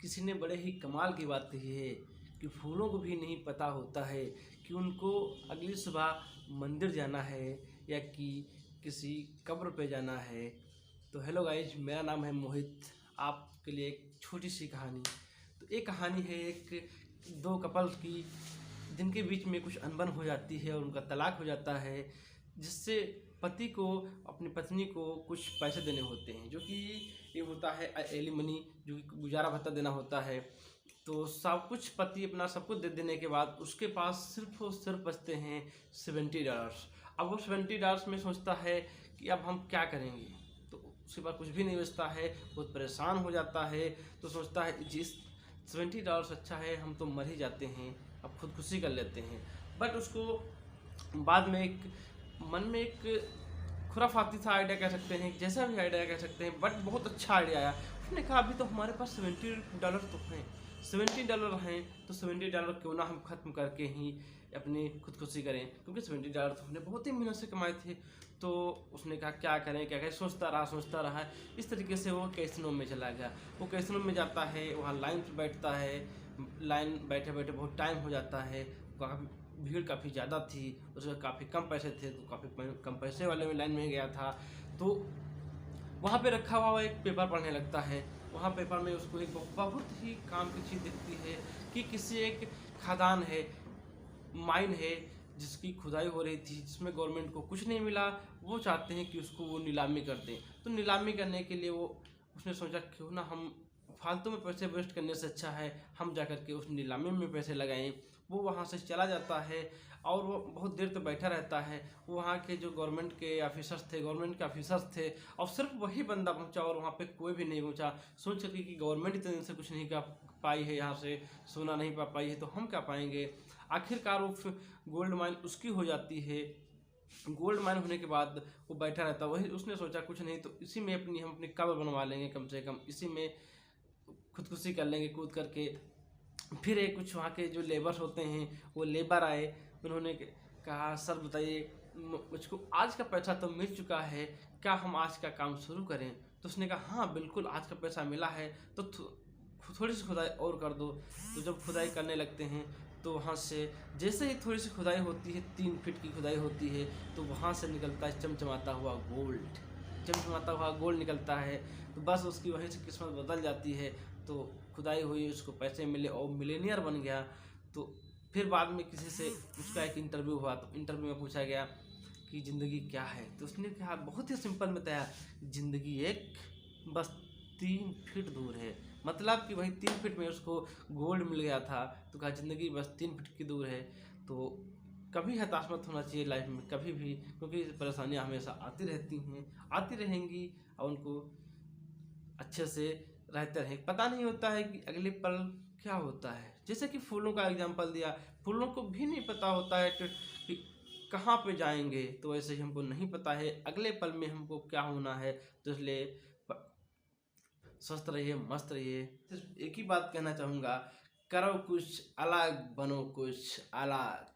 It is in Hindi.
किसी ने बड़े ही कमाल की बात कही है कि फूलों को भी नहीं पता होता है कि उनको अगली सुबह मंदिर जाना है या कि किसी कब्र पे जाना है। तो हेलो गाइज, मेरा नाम है मोहित। आपके लिए एक छोटी सी कहानी। तो एक कहानी है एक दो कपल्स की जिनके बीच में कुछ अनबन हो जाती है और उनका तलाक हो जाता है, जिससे पति को अपनी पत्नी को कुछ पैसे देने होते हैं, जो कि ये होता है एलिमनी, जो कि गुजारा भत्ता देना होता है। तो सब कुछ पति अपना सब कुछ दे देने के बाद उसके पास सिर्फ और सिर्फ बचते हैं $70। अब वो $70 में सोचता है कि अब हम क्या करेंगे। तो उसके पास कुछ भी नहीं बचता है, बहुत परेशान हो जाता है। तो सोचता है जिस $70 अच्छा है, हम तो मर ही जाते हैं, अब खुदकुशी कर लेते हैं। बट उसको बाद में एक मन में एक खुराफाती सा आइडिया कह सकते हैं, जैसा भी आइडिया कह सकते हैं, बट बहुत अच्छा आइडिया आया। उसने कहा अभी तो हमारे पास $70 तो हैं, $70 हैं, तो $70 क्यों ना हम ख़त्म करके ही अपनी खुदकुशी करें, क्योंकि $70 तो हमने बहुत ही मेहनत से कमाए थे। तो उसने कहा क्या करें क्या करें, सोचता रहा। इस तरीके से वो कैसीनो में चला गया। वो कैसीनो में जाता है, वहाँ लाइन पर बैठता है। लाइन बैठे बैठे बहुत टाइम हो जाता है, भीड़ काफ़ी ज़्यादा थी, उसमें काफ़ी कम पैसे थे, तो काफ़ी कम पैसे वाले में लाइन में गया था। तो वहाँ पे रखा हुआ एक पेपर पढ़ने लगता है। वहाँ पेपर में उसको एक बहुत ही काम की चीज़ दिखती है कि किसी एक खदान है, माइन है, जिसकी खुदाई हो रही थी, जिसमें गवर्नमेंट को कुछ नहीं मिला। वो चाहते हैं कि उसको वो नीलामी कर दें। तो नीलामी करने के लिए उसने सोचा क्यों ना हम फालतू में पैसे वेस्ट करने से अच्छा है हम जा कर के उस नीलामी में पैसे लगाएं। वो वहाँ से चला जाता है और वो बहुत देर तक बैठा रहता है। वो वहाँ के जो गवर्नमेंट के ऑफिसर्स थे और सिर्फ वही बंदा पहुँचा और वहाँ पे कोई भी नहीं पहुँचा। सोच सके कि गवर्नमेंट इतने दिन से कुछ नहीं कर पाई है, यहाँ से सोना नहीं पा पाई है, तो हम क्या पाएंगे। आखिरकार वो गोल्ड माइन उसकी हो जाती है। गोल्ड माइन होने के बाद वो बैठा रहता, वही उसने सोचा कुछ नहीं तो इसी में हम अपनी कब्र बनवा लेंगे, कम से कम इसी में खुदकुशी कर लेंगे कूद करके। फिर एक कुछ वहाँ के जो लेबर्स होते हैं वो लेबर आए। उन्होंने कहा सर बताइए, मुझको आज का पैसा तो मिल चुका है, क्या हम आज का काम शुरू करें। तो उसने कहा हाँ बिल्कुल, आज का पैसा मिला है तो थोड़ी सी खुदाई और कर दो। तो जब खुदाई करने लगते हैं तो वहाँ से जैसे ही थोड़ी सी खुदाई होती है, 3 फीट की खुदाई होती है, तो वहाँ से निकलता है चमचमाता हुआ गोल्ड निकलता है। तो बस उसकी वहीं से किस्मत बदल जाती है। तो खुदाई हुई, उसको पैसे मिले और मिलेनियर बन गया। तो फिर बाद में किसी से उसका एक इंटरव्यू हुआ, तो इंटरव्यू में पूछा गया कि ज़िंदगी क्या है। तो उसने कहा बहुत ही सिंपल बताया, ज़िंदगी एक बस 3 फीट दूर है। मतलब कि वही 3 फीट में उसको गोल्ड मिल गया था। तो कहा ज़िंदगी बस 3 फीट की दूर है। तो कभी हताश मत होना चाहिए लाइफ में, कभी भी, क्योंकि परेशानियाँ हमेशा आती रहती हैं, आती रहेंगी और उनको अच्छे से रहते रहें। पता नहीं होता है कि अगले पल क्या होता है। जैसे कि फूलों का एग्जांपल दिया, फूलों को भी नहीं पता होता है कि कहाँ पे जाएंगे। तो वैसे ही हमको नहीं पता है अगले पल में हमको क्या होना है। तो इसलिए स्वस्थ रहिए, मस्त रहिए। सिर्फ एक ही बात कहना चाहूँगा, करो कुछ अलग, बनो कुछ अलग।